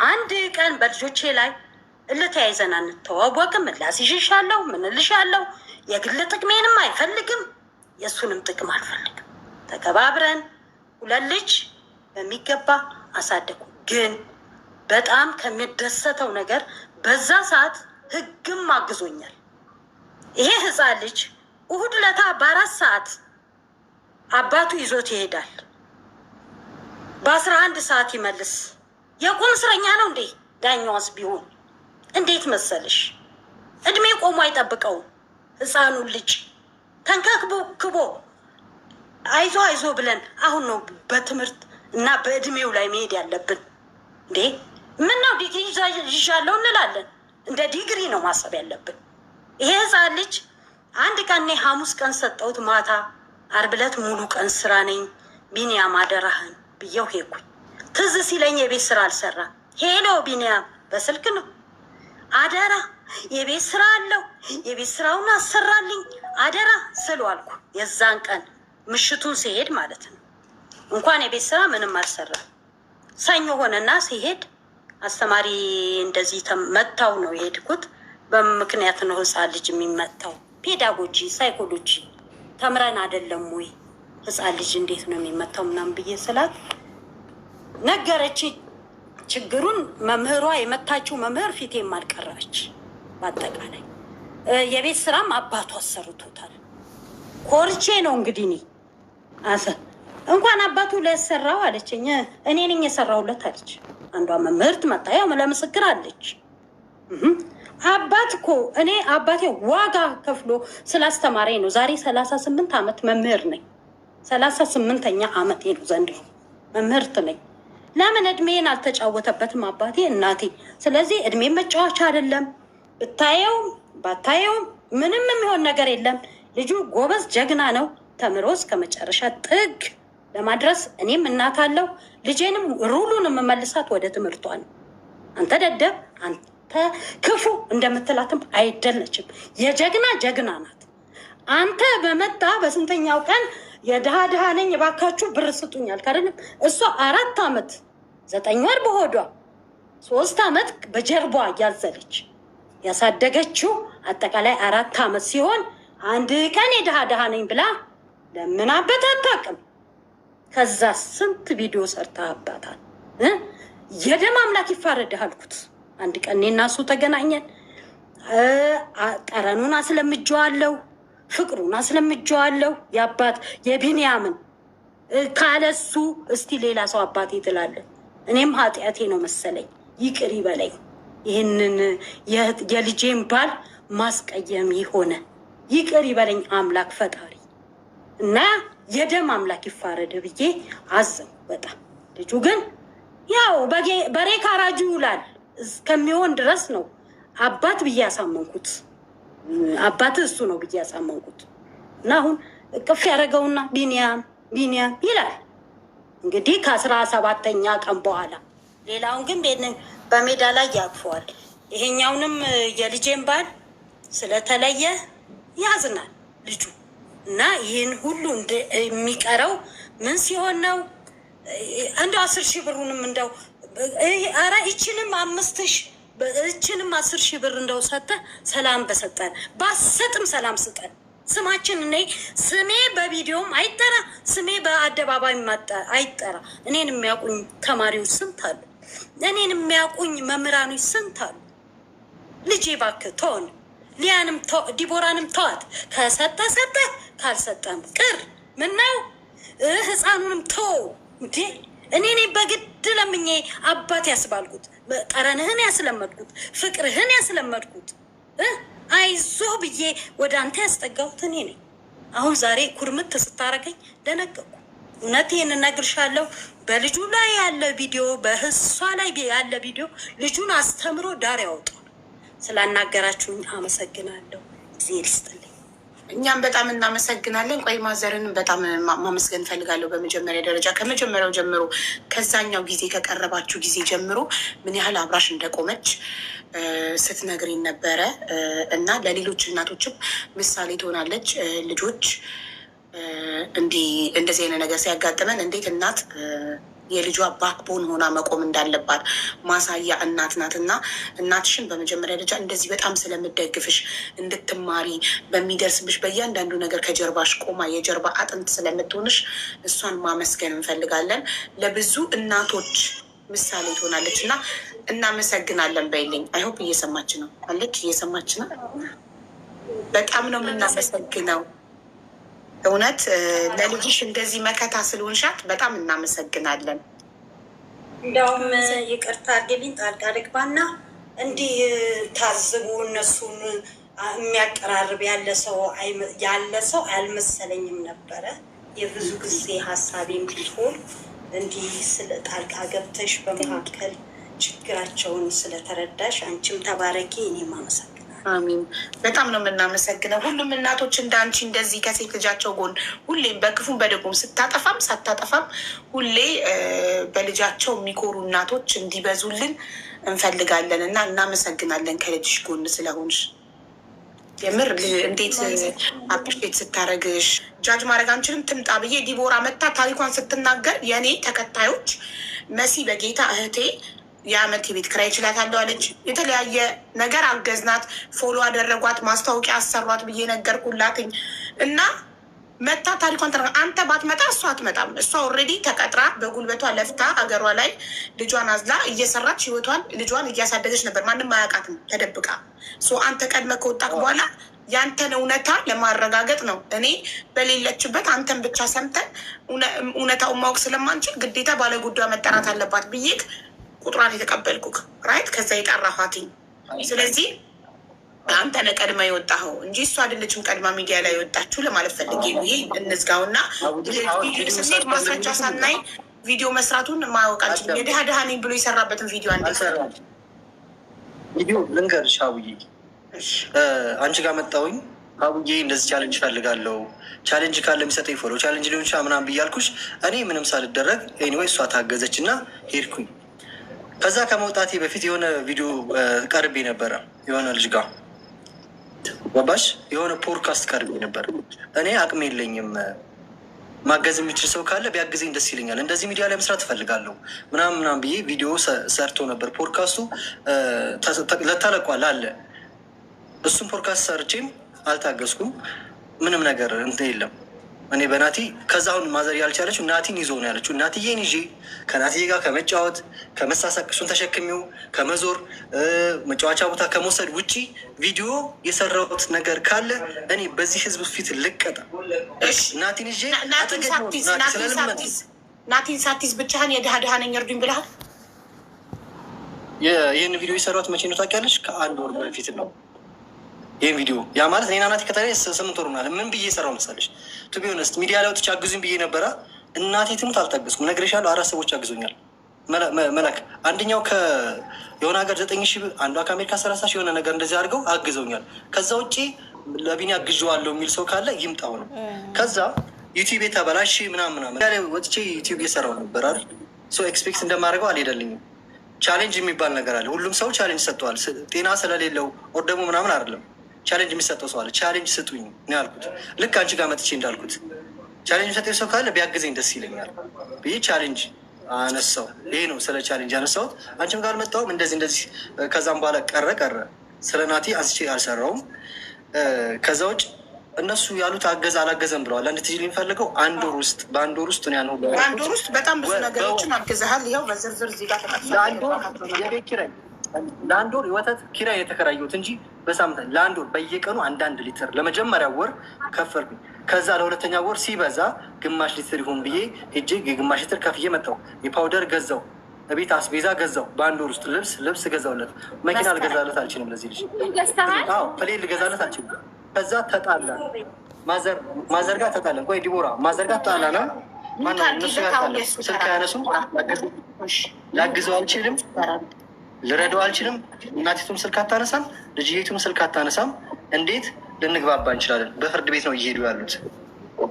አንድ ቀን በልጆቼ ላይ እልተያይዘን አንተዋወቅም። ላስይሽሻለሁ፣ ምን እልሻለሁ። የግል ጥቅሜንም አይፈልግም፣ የእሱንም ጥቅም አልፈልግም። ተከባብረን ሁለት ልጅ በሚገባ አሳደጉ። ግን በጣም ከሚደሰተው ነገር በዛ ሰዓት ህግም አግዞኛል። ይሄ ህፃን ልጅ እሁድ ለታ በ4 ሰዓት አባቱ ይዞት ይሄዳል። በ11 ሰዓት ይመልስ። የቁም እስረኛ ነው እንዴ? ዳኛዋስ ቢሆን እንዴት መሰልሽ? እድሜ ቆሞ አይጠብቀውም። ህፃኑን ልጅ ተንከባክቦ አይዞ አይዞ ብለን አሁን ነው በትምህርት እና በእድሜው ላይ መሄድ ያለብን እንዴ። ምን ነው ዲግሪ ይዣለሁ እንላለን። እንደ ዲግሪ ነው ማሰብ ያለብን። ይሄ ህፃን ልጅ አንድ ቀን እኔ ሐሙስ ቀን ሰጠሁት ማታ፣ ዓርብ ዕለት ሙሉ ቀን ስራ ነኝ። ቢኒያም አደራህን ብየው ሄድኩኝ። ትዝ ሲለኝ የቤት ስራ አልሰራ። ሄሎ ቢኒያም በስልክ ነው። አደራ የቤት ስራ አለው፣ የቤት ስራውን አሰራልኝ አደራ ስሉ አልኩ። የዛን ቀን ምሽቱን ሲሄድ ማለት ነው። እንኳን የቤት ስራ ምንም አልሰራ። ሰኞ ሆነና ሲሄድ አስተማሪ እንደዚህ መታው ነው የሄድኩት። በምክንያት ነው ህፃን ልጅ የሚመታው። ፔዳጎጂ ሳይኮሎጂ ተምረን አይደለም ወይ ህፃን ልጅ እንዴት ነው የሚመታው ምናምን ብዬ ስላት ነገረች ችግሩን። መምህሯ የመታችው መምህር ፊቴም አልቀረበች። በአጠቃላይ የቤት ስራም አባቱ አሰርቶታል። ኮርቼ ነው እንግዲህ እኔ እንኳን አባቱ ለሰራው አለችኝ። እኔ ነኝ የሰራውለት አለች አንዷ መምህርት መጣ። ያው ለምስክር አለች። አባት እኮ እኔ አባቴ ዋጋ ከፍሎ ስላስተማረኝ ነው። ዛሬ 38 ዓመት መምህር ነኝ። 38ኛ ዓመቴ ነው ዘንድሮ መምህርት ነኝ። ለምን እድሜን አልተጫወተበትም አባቴ እናቴ? ስለዚህ እድሜ መጫወቻ አይደለም። ብታየውም ባታየውም ምንም የሚሆን ነገር የለም። ልጁ ጎበዝ ጀግና ነው። ተምሮ እስከ መጨረሻ ጥግ ለማድረስ እኔም እናት አለው። ልጄንም ሩሉን የምመልሳት ወደ ትምህርቷ ነው። አንተ ደደብ፣ አንተ ክፉ እንደምትላትም አይደለችም። የጀግና ጀግና ናት። አንተ በመጣ በስንተኛው ቀን የድሃ ነኝ እባካችሁ ብር ስጡኛል ካደለም እሷ 4 ዓመት 9 ወር በሆዷ 3 ዓመት በጀርቧ እያዘለች ያሳደገችው አጠቃላይ 4 ዓመት ሲሆን አንድ ቀን የድሃ ነኝ ብላ ለምናበት አታውቅም። ከዛ ስንት ቪዲዮ ሰርታ አባታል። የደም አምላክ ይፋረድህ አልኩት። አንድ ቀን እኔና እሱ ተገናኘን። ጠረኑን አስለምጄዋለሁ፣ ፍቅሩን አስለምጄዋለሁ። የአባት የቢንያምን ካለሱ እስቲ ሌላ ሰው አባቴ ትላለህ። እኔም ኃጢአቴ ነው መሰለኝ፣ ይቅር ይበለኝ። ይህንን የልጄን ባል ማስቀየም የሆነ ይቅር ይበለኝ አምላክ ፈጣሪ እና የደም አምላክ ይፋረድ ብዬ አዘው በጣም። ልጁ ግን ያው በሬ ካራጁ ይውላል እስከሚሆን ድረስ ነው አባት ብዬ ያሳመንኩት። አባት እሱ ነው ብዬ ያሳመንኩት እና አሁን እቅፍ ያደረገውና ቢንያም ይላል እንግዲህ ከ17ኛ ቀን በኋላ። ሌላውን ግን በሜዳ ላይ ያቅፈዋል። ይሄኛውንም የልጄን ባል ስለተለየ ያዝናል ልጁ እና ይህን ሁሉ የሚቀረው ምን ሲሆን ነው? እንደው 10,000 ብሩንም እንደው ኧረ ይችንም 5,000 እችንም 10,000 ብር እንደው ሰጠህ ሰላም በሰጠን ባሰጥም ሰላም ስጠን። ስማችን እኔ ስሜ በቪዲዮም አይጠራ፣ ስሜ በአደባባይ አይጠራ። እኔን የሚያውቁኝ ተማሪዎች ስንት አሉ? እኔን የሚያውቁኝ መምህራኖች ስንት አሉ? ልጄ እባክህ ተውን። ሊያንም ዲቦራንም ተዋት። ከሰጠ ሰጠ፣ ካልሰጠም ቅር። ምነው ህፃኑንም ተው እንዴ! እኔ በግድ ለምኜ አባት ያስባልኩት፣ ጠረንህን ያስለመድኩት፣ ፍቅርህን ያስለመድኩት፣ አይዞህ ብዬ ወደ አንተ ያስጠጋሁት እኔ ነኝ። አሁን ዛሬ ኩርምት ስታረገኝ ደነገኩ። እውነቴን እነግርሻለሁ። በልጁ ላይ ያለ ቪዲዮ፣ በህሷ ላይ ያለ ቪዲዮ ልጁን አስተምሮ ዳር ያወጣል። ስላናገራችሁኝ አመሰግናለሁ። እግዚአብሔር ይስጥልኝ። እኛም በጣም እናመሰግናለን። ቆይ ማዘርንም በጣም ማመስገን እፈልጋለሁ። በመጀመሪያ ደረጃ ከመጀመሪያው ጀምሮ ከዛኛው ጊዜ ከቀረባችሁ ጊዜ ጀምሮ ምን ያህል አብራሽ እንደቆመች ስትነግሪን ነበረ እና ለሌሎች እናቶችም ምሳሌ ትሆናለች። ልጆች እንደዚህ አይነት ነገር ሲያጋጥመን እንዴት እናት የልጇ ባክቦን ሆና መቆም እንዳለባት ማሳያ እናት ናት። እና እናትሽን በመጀመሪያ ደረጃ እንደዚህ በጣም ስለምደግፍሽ እንድትማሪ በሚደርስብሽ በእያንዳንዱ ነገር ከጀርባሽ ቆማ የጀርባ አጥንት ስለምትሆንሽ እሷን ማመስገን እንፈልጋለን። ለብዙ እናቶች ምሳሌ ትሆናለች እና እናመሰግናለን በይልኝ። አይሆፕ እየሰማች ነው አለች፣ እየሰማች ነው። በጣም ነው የምናመሰግነው። እውነት ለልጅሽ እንደዚህ መከታ ስለሆንሻት በጣም እናመሰግናለን። እንዲያውም ይቅርታ አድርግልኝ ጣልቃ ልግባና እንዲህ ታዝቡ እነሱን የሚያቀራርብ ያለ ሰው አልመሰለኝም ነበረ። የብዙ ጊዜ ሀሳቤም ቢሆን እንዲህ ስለ ጣልቃ ገብተሽ በመካከል ችግራቸውን ስለተረዳሽ አንቺም ተባረኪ፣ እኔም አመሰግናለሁ። አሚን። በጣም ነው የምናመሰግነው። ሁሉም እናቶች እንደ አንቺ እንደዚህ ከሴት ልጃቸው ጎን ሁሌም በክፉም በደጉም ስታጠፋም ሳታጠፋም ሁሌ በልጃቸው የሚኮሩ እናቶች እንዲበዙልን እንፈልጋለን እና እናመሰግናለን ከልጅሽ ጎን ስለሆንሽ። የምር እንዴት አፕሪሼት ስታረግሽ ጃጅ ማድረግ አንችልም። ትምጣ ብዬ ዲቦራ መታ ታሪኳን ስትናገር የእኔ ተከታዮች መሲ በጌታ እህቴ የአመት የቤት ኪራይ እችላታለሁ አለች። የተለያየ ነገር አገዝናት፣ ፎሎ አደረጓት፣ ማስታወቂያ አሰሯት ብዬ ነገርኩላትኝ እና መታ ታሪኳን ተ አንተ ባትመጣ እሷ አትመጣም። እሷ ኦልሬዲ ተቀጥራ በጉልበቷ ለፍታ አገሯ ላይ ልጇን አዝላ እየሰራች ህይወቷን ልጇን እያሳደገች ነበር። ማንም አያውቃትም ተደብቃ። አንተ ቀድመ ከወጣክ በኋላ ያንተን እውነታ ለማረጋገጥ ነው እኔ በሌለችበት አንተን ብቻ ሰምተን እውነታውን ማወቅ ስለማንችል ግዴታ ባለጉዳዩ መጠራት አለባት ብዬ ቁጥሯን የተቀበልኩክ ራይት። ከዛ የጠራኋትኝ ስለዚህ አንተ ነህ ቀድማ የወጣኸው እንጂ እሷ አይደለችም ቀድማ ሚዲያ ላይ የወጣችሁ ለማለት ፈልጌ ነው። ይሄ እንዝጋውና ስሜት ማስረጃ ሳናይ ቪዲዮ መስራቱን ማወቅ አልችልም። የድሃ ድሃ ነኝ ብሎ የሰራበትን ቪዲዮ ቪዲዮ ልንገርሽ አቡዬ፣ አንቺ ጋር መጣሁኝ አቡዬ እንደዚህ ቻሌንጅ ፈልጋለሁ፣ ቻሌንጅ ካለ የሚሰጠኝ ፎሎ ቻሌንጅ ሊሆን ይችላል ምናምን ብዬ አልኩሽ። እኔ ምንም ሳልደረግ ኤኒዌይ እሷ ታገዘች እና ሄድኩኝ። ከዛ ከመውጣቴ በፊት የሆነ ቪዲዮ ቀርቤ ነበረ የሆነ ልጅ ጋር ገባሽ? የሆነ ፖድካስት ቀርቤ ነበር። እኔ አቅሜ የለኝም፣ ማገዝ የሚችል ሰው ካለ ቢያግዘኝ ደስ ይለኛል፣ እንደዚህ ሚዲያ ላይ መስራት እፈልጋለሁ ምናምን ብዬ ቪዲዮ ሰርቶ ነበር። ፖድካስቱ ተለቋል አለ። እሱም ፖድካስት ሰርቼም አልታገዝኩም። ምንም ነገር እንትን የለም። እኔ በናቲ ከዛ አሁን ማዘር ያልቻለችው ናቲን ይዞ ነው ያለችው። ናትዬን ይዤ ከናትዬ ጋር ከመጫወት ከመሳሳቅ እሱን ተሸክሚው ከመዞር መጫወቻ ቦታ ከመውሰድ ውጪ ቪዲዮ የሰራሁት ነገር ካለ እኔ በዚህ ህዝብ ፊት ልቀጣ። ናቲን ይዤ ናቲን ሳቲስ ብቻህን የድሃ ድሃ ነኝ እርዱኝ ብለሃል። ይህን ቪዲዮ የሰራሁት መቼ ነው ታውቂያለሽ? ከ1 ወር በፊት ነው። ይህን ቪዲዮ ያ ማለት እኔና ናቲ ከተለያየ 8 ወር ምናምን ምን ብዬ የሰራው መሰለሽ? ቱ ቢ ኦነስት ሚዲያ ላይ ወጥቼ አግዙኝ ብዬ ነበረ። እናቴ ትሙት አልታገዝኩም። እነግርሻለሁ 4 ሰዎች አግዞኛል። መላክ አንደኛው የሆነ ሀገር 9,000 አንዷ ከአሜሪካ 30,000 የሆነ ነገር እንደዚህ አድርገው አግዘውኛል። ከዛ ውጭ ለቢኒ አግዤዋለሁ የሚል ሰው ካለ ይምጣው ነው። ከዛ ዩቲዩብ የተበላሽ ምናምን ላይ ወጥቼ ዩቲዩብ እየሰራው ነበር አይደል? ኤክስፔክት እንደማደርገው አልሄደልኝም። ቻሌንጅ የሚባል ነገር አለ። ሁሉም ሰው ቻሌንጅ ሰጥተዋል። ጤና ስለሌለው ወር ደግሞ ምናምን አይደለም ቻሌንጅ የሚሰጠው ሰው አለ። ቻሌንጅ ስጡኝ ነው ያልኩት። ልክ አንቺ ጋር መጥቼ እንዳልኩት ቻሌንጅ የሚሰጠው ሰው ካለ ቢያግዘኝ ደስ ይለኛል ብዬ ቻሌንጅ አነሳው። ይሄ ነው ስለ ቻሌንጅ ያነሳሁት። አንቺም ጋር አልመጣሁም እንደዚህ። ከዛም በኋላ ቀረ ስለ ናቲ አንስቼ አልሰራውም። ከዛ ውጭ እነሱ ያሉት አገዘ አላገዘም ብለዋል። አንድ ትጅ የሚፈልገው በአንድ ወር ውስጥ ያን ሁሉ በአንድ ወር ውስጥ በጣም ብዙ ነገሮችን አግዘሃል። ይኸው በዝርዝር እዚህ ጋር ተጠቅሷል። የቤት ኪራይ ለአንድ ወር የወተት ኪራይ የተከራየሁት እንጂ በሳምንት ለአንድ ወር በየቀኑ 1 ሊትር ለመጀመሪያ ወር ከፈልኩኝ። ከዛ ለሁለተኛ ወር ሲበዛ ግማሽ ሊትር ይሁን ብዬ ሄጄ የግማሽ ሊትር ከፍዬ መጣሁ። የፓውደር ገዛው፣ ቤት አስቤዛ ገዛው። በአንድ ወር ውስጥ ልብስ ገዛውለት። መኪና ልገዛለት አልችልም ለዚህ ልጅ። ፕሌን ልገዛለት አልችልም። ከዛ ተጣላ ማዘር ጋር ተጣለን። ቆይ ዲቦራ ማዘር ጋር ተጣላና እነሱ ጋር ተጣላ። ስልክ አያነሱም። ላግዘው አልችልም፣ ልረዳው አልችልም። እናቲቱም ስልክ አታነሳም፣ ልጅቱም ስልክ አታነሳም። እንዴት ልንግባባ እንችላለን? በፍርድ ቤት ነው እየሄዱ ያሉት።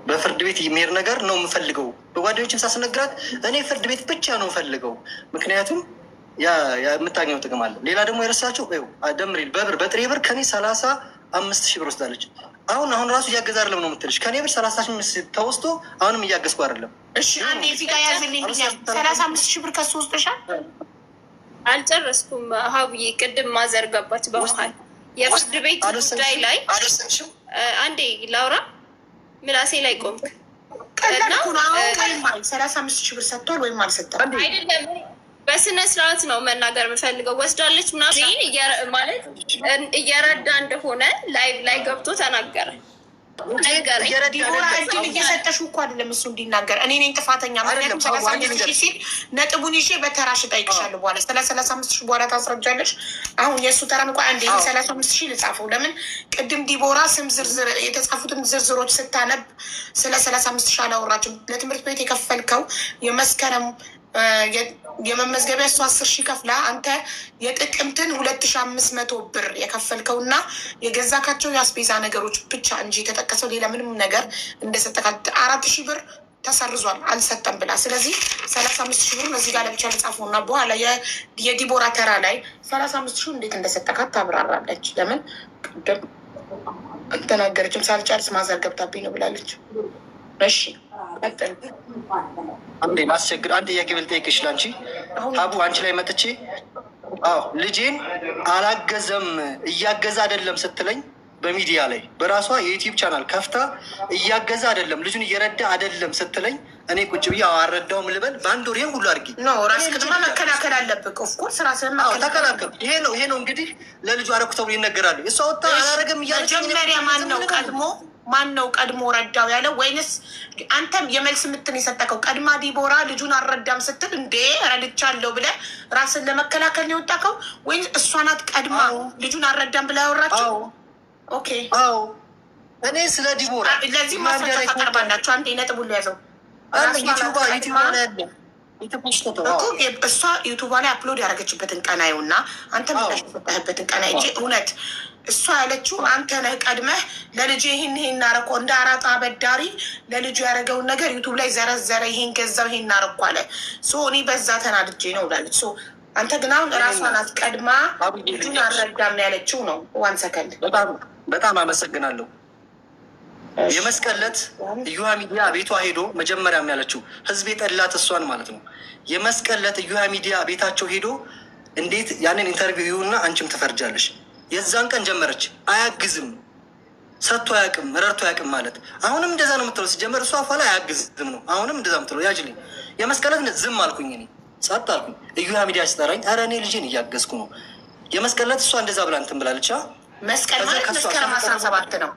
በፍርድ ቤት የሚሄድ ነገር ነው የምፈልገው። በጓደኞችም ሳስነግራት እኔ ፍርድ ቤት ብቻ ነው የምፈልገው፣ ምክንያቱም የምታገኘው ጥቅም አለ። ሌላ ደግሞ የረሳቸው ደምሬል በጥሬ ብር ከኔ 5,000 ብር ወስዳለች። አሁን ራሱ እያገዛ አይደለም ነው የምትልሽ። ከኔ ብር 35 ተወስቶ አሁንም እያገዝኩ አይደለም። እሺ አንዴ እዚህ ጋር ያዝልኝ። 35,000 ብር ከሱ ወስደሻል? አልጨረስኩም ሀቡዬ። ቅድም ማዘር ገባች በመሀል የፍርድ ቤት ጉዳይ ላይ አንዴ ላውራ። ምላሴ ላይ ቆምክ። ቀላል እኮ ነው። 35,000 ብር ሰጥቷል ወይም አልሰጠም አይደለም። በስነ ስርዓት ነው መናገር የምፈልገው። ወስዳለች ምናምን ማለት እየረዳ እንደሆነ ላይቭ ላይ ገብቶ ተናገረ። ዲቦራ እድል እየሰጠሽ እኮ አይደለም እሱ እንዲናገር። እኔ ነኝ ጥፋተኛ። ምክንያቱም 35,000 ሲል ነጥቡን ይዤ በተራሽ እጠይቅሻለሁ። በኋላ 35,000 በኋላ ታስረጃለሽ። አሁን የእሱ ተራ እንኳ አንዴ 35,000 ልጻፈው። ለምን ቅድም ዲቦራ ስም ዝርዝር የተጻፉትን ዝርዝሮች ስታነብ ስለ 35,000 አላወራችም። ለትምህርት ቤት የከፈልከው የመስከረም የመመዝገቢያ እሱ 10,000 ከፍላ አንተ የጥቅምትን 2,500 ብር የከፈልከው እና የገዛካቸው የአስቤዛ ነገሮች ብቻ እንጂ የተጠቀሰው ሌላ ምንም ነገር እንደሰጠካ 4,000 ብር ተሰርዟል አልሰጠም ብላ። ስለዚህ 35,000 ብር እዚህ ጋር ለብቻ ልጻፈው እና በኋላ የዲቦራ ተራ ላይ 35,000 እንዴት እንደሰጠካት ታብራራለች። ለምን ቅድም አልተናገረችም? ሳልጨርስ ማዘር ገብታብኝ ነው ብላለች። እሺ አንዴ ማስቸግር አንድ ጥያቄ ብልጠይቅሽ ላንቺ ሀቡ አንቺ ላይ መጥቼ ልጄን አላገዘም እያገዛ አይደለም ስትለኝ በሚዲያ ላይ በራሷ የዩቲዩብ ቻናል ከፍታ እያገዛ አይደለም ልጁን እየረዳ አይደለም ስትለኝ እኔ ቁጭ ብዬ አረዳውም ልበል በአንድ ወር ይሄን ሁሉ አድርጊ ራስ ቅድማ መከላከል አለብህ። ኦፍኮርስ ራስህን ተከላከል። ይሄ ነው እንግዲህ ለልጁ አረኩ ተብሎ ይነገራሉ። እሷ ወጣ አላረገም እያለች መጀመሪያ ማን ነው ቀድሞ ረዳው ያለው? ወይንስ አንተም የመልስ ምትን የሰጠከው? ቀድማ ዲቦራ ልጁን አልረዳም ስትል እንዴ ረድቻለሁ ብለህ ራስን ለመከላከል ነው የወጣከው? ወይንስ እሷ ናት ቀድማ ልጁን አልረዳም ብላ ያወራችው? ኦኬ እኔ ስለ ዲቦራ ለዚህ ማስረጃ ታቀርባላችሁ። አንዴ ነጥብ ሁሉ ያዘው እሷ ዩቱባ ላይ አፕሎድ ያደረገችበትን ቀናዩ እና አንተ ምላሽ የሰጠህበትን ቀና እንጂ እውነት እሷ ያለችው አንተ ነህ ቀድመህ ለልጅ ይህን እናረኮ እንደ አራጣ አበዳሪ ለልጁ ያደረገውን ነገር ዩቱብ ላይ ዘረዘረ። ይሄን ገዛው ይሄን እናረኮ አለ። እኔ በዛ ተናድጄ ነው ብላለች። አንተ ግን አሁን እራሷ ናት ቀድማ ልጁን አልረዳም ያለችው ነው። ዋን ሰከንድ በጣም አመሰግናለሁ። የመስቀለት እዩሃ ሚዲያ ቤቷ ሄዶ መጀመሪያም ያለችው ህዝብ የጠላት እሷን ማለት ነው። የመስቀለት እዩሃ ሚዲያ ቤታቸው ሄዶ እንዴት ያንን ኢንተርቪው ይሁና አንቺም ትፈርጃለሽ። የዛን ቀን ጀመረች። አያግዝም ሰጥቶ አያውቅም ረድቶ አያውቅም ማለት አሁንም እንደዛ ነው የምትለው። ሲጀመር እሷ አፏ ላይ አያግዝም ነው አሁንም እንደዛ የምትለው። ያጅልኝ የመስቀለት ዝም አልኩኝ እኔ ጸጥ አልኩኝ። እዩሃ ሚዲያ ሲጠራኝ ኧረ እኔ ልጄን እያገዝኩ ነው። የመስቀለት እሷ እንደዛ ብላ እንትን ብላለች። መስቀል ማለት መስከረም 17 ነው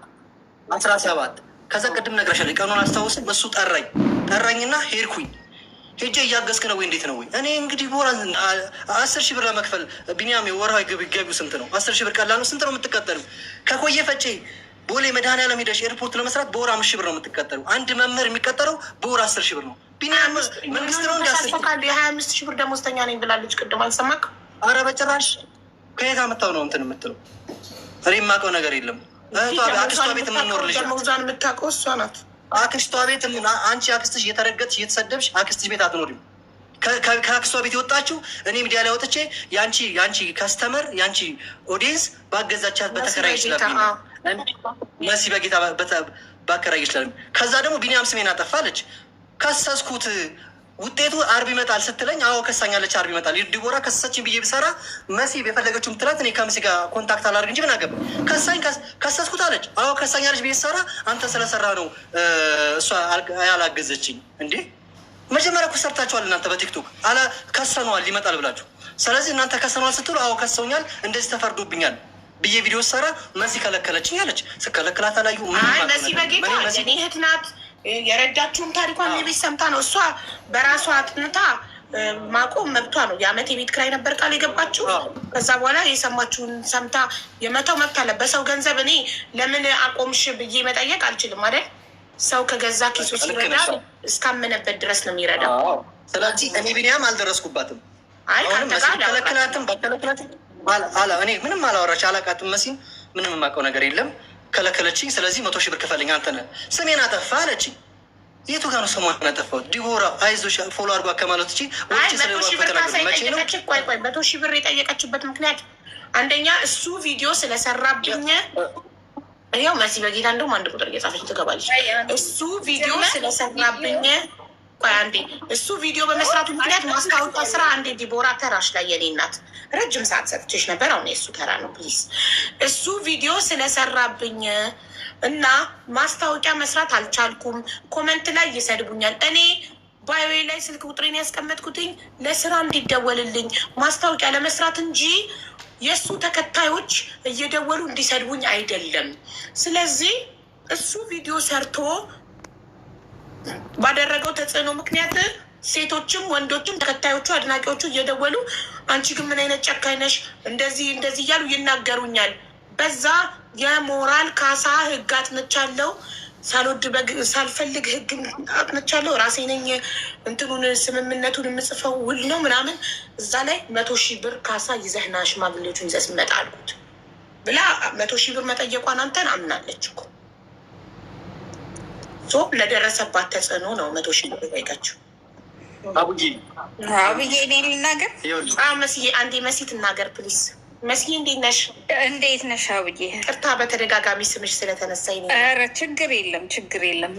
17 ከዛ ቅድም ነግረሻለሁ። ቀኑን አስታውስም። እሱ ጠራኝና ሄድኩኝ። ሄጄ እያገዝክ ነው ወይ እንዴት ነው ወይ? እኔ እንግዲህ በወር 10,000 ብር ለመክፈል ቢኒያም የወርሃዊ ገቢው ስንት ነው? 10,000 ብር ቀላል ነው። ስንት ነው የምትቀጠሉ? ከኮየ ፈጬ ቦሌ መድኃኒዓለም ሄደሽ ኤርፖርት ለመስራት በወር 5,000 ብር ነው የምትቀጠሉ። አንድ መምህር የሚቀጠረው በወር 10,000 ብር ነው። ቢኒያም መንግስት ነው እንዳስል 25,000 ብር ደሞዝተኛ ነኝ ብላለች ቅድም አልሰማክ? አረ በጭራሽ ከየት አመጣው ነው እንትን የምትለው? እኔ የማውቀው ነገር የለም። አክስቷ ቤት የምንኖር ልጅ ደሞዟን የምታውቀው እሷ ናት። አክስቷ ቤት አንቺ አክስትሽ እየተረገጥሽ እየተሰደብሽ አክስትሽ ቤት አትኖሪም። ከአክስቷ ቤት የወጣችው እኔ ሚዲያ ላይ ወጥቼ የአንቺ ከስተመር የአንቺ ኦዲየንስ ባገዛቻት በተከራይ ይችላል መሲ በጌታ ባከራይ ይችላል። ከዛ ደግሞ ቢኒያም ስሜን አጠፋለች። ከሰስኩት ውጤቱ አርብ ይመጣል ስትለኝ አዎ ከሳኛለች አርብ ይመጣል። ዲቦራ ከሰሰችን ብዬ ብሰራ መሲ የፈለገችው ምትላት እኔ ከመሲ ጋር ኮንታክት አላደርግ እንጂ ምን አገባ። ከሰስኩት አለች። አዎ ከሳኛለች ብዬ ሰራ አንተ ስለሰራ ነው እሷ ያላገዘችኝ እንዴ። መጀመሪያ እኮ ሰርታችኋል እናንተ በቲክቶክ ከሰነዋል ይመጣል ብላችሁ። ስለዚህ እናንተ ከሰነዋል ስትሉ አዎ ከሰውኛል እንደዚህ ተፈርዶብኛል ብዬ ቪዲዮ ሰራ መሲ ከለከለችኝ አለች። ስከለክላት አላዩ መሲ በጌታ እኔ እህት ናት። የረዳችሁን ታሪኳን የቤት ሰምታ ነው እሷ በራሷ አጥንታ ማቆም መብቷ ነው። የአመት የቤት ኪራይ ነበር ቃል የገባችው። ከዛ በኋላ የሰማችሁን ሰምታ የመተው መብት አለ። በሰው ገንዘብ እኔ ለምን አቆምሽ ብዬ መጠየቅ አልችልም አይደል? ሰው ከገዛ ኪሱ ሲረዳ እስካመነበት ድረስ ነው የሚረዳው። ስለዚህ እኔ ቢኒያም አልደረስኩባትም። ከለክላትም እኔ ምንም አላወራች አላቃትም። መሲም ምንም የማውቀው ነገር የለም። ከለከለችኝ። ስለዚህ 100,000 ብር ክፈልኝ አንተ ነህ ስሜን አጠፋ አለችኝ። የቱ ጋር ነው ስሟን ያጠፋሁት? ዲቦራ አይዞሽ ፎሎ አድርጓ ከማለት ውጪ ቆይ 100,000 ብር የጠየቀችበት ምክንያት አንደኛ እሱ ቪዲዮ ስለሰራብኝ ያው መሲ በጌታ እንደውም አንድ ቁጥር እየጻፈች ትገባለች። እሱ ቪዲዮ ስለሰራብኝ ቆይ አንዴ፣ እሱ ቪዲዮ በመስራቱ ምክንያት ማስታወቂያ ስራ አንዴ ዲቦራ ተራሽ ላይ የኔ እናት ረጅም ሰዓት ሰጥቼሽ ነበር። አሁን የእሱ ተራ ነው ፕሊዝ። እሱ ቪዲዮ ስለሰራብኝ እና ማስታወቂያ መስራት አልቻልኩም። ኮመንት ላይ ይሰድቡኛል። እኔ ባዮ ላይ ስልክ ቁጥሬን ያስቀመጥኩትኝ ለስራ እንዲደወልልኝ ማስታወቂያ ለመስራት እንጂ የእሱ ተከታዮች እየደወሉ እንዲሰድቡኝ አይደለም። ስለዚህ እሱ ቪዲዮ ሰርቶ ባደረገው ተጽዕኖ ምክንያት ሴቶችም ወንዶችም ተከታዮቹ አድናቂዎቹ እየደወሉ አንቺ ግን ምን አይነት ጨካኝ ነሽ እንደዚህ እንደዚህ እያሉ ይናገሩኛል። በዛ የሞራል ካሳ ህግ አጥንቻለሁ። ሳልፈልግ ህግ አጥንቻለሁ። ራሴ ነኝ እንትኑን ስምምነቱን የምጽፈው ውል ነው ምናምን። እዛ ላይ 100,000 ብር ካሳ ይዘህና ሽማግሌዎቹን ይዘህ ስመጣ አልኩት ብላ 100,000 ብር መጠየቋን አንተን አምናለች እኮ ለደረሰባት ተጽዕኖ ነው 100,000 ብር ጠይቃችሁ። አብዬ እኔ ልናገር? መስዬ አንዴ መሲ ትናገር ፕሊስ። መስዬ እንዴት ነሽ? እንዴት ነሽ አብዬ? ቅርታ በተደጋጋሚ ስምሽ ስለተነሳኝ። ኧረ ችግር የለም ችግር የለም።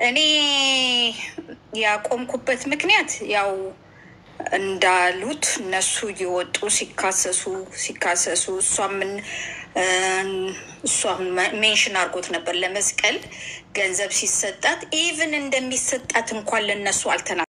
እኔ ያቆምኩበት ምክንያት ያው እንዳሉት እነሱ እየወጡ ሲካሰሱ እሷም ሜንሽን አድርጎት ነበር ለመስቀል ገንዘብ ሲሰጣት ኢቭን እንደሚሰጣት እንኳን ለነሱ አልተናገረም።